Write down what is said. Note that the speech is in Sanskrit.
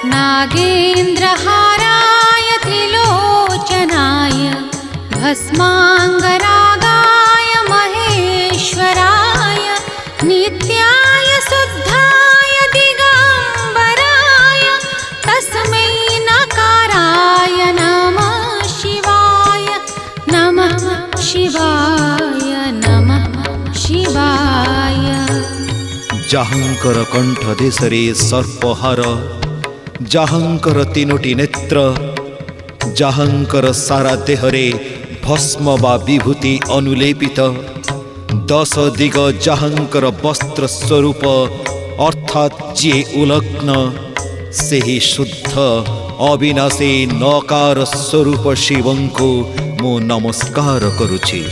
नागेन्द्रहाराय त्रिलोचनाय भस्माङ्गरागाय महेश्वराय नित्याय शुद्धाय दिगम्बराय तस्मै नकाराय नमः शिवाय नमः शिवाय नमः शिवाय। जाहांकर कंठ देशरे सर्पहार, जाहांकर तीनोटी नेत्र, जाहांकर सारा देहरे भस्म बा विभूति अनुलेपित, 10 दिग जाहांकर वस्त्र स्वरूप अर्थात जे उलग्न सेही शुद्ध अविनाशी नकार स्वरूप शिवंकु मु नमस्कार करुछि।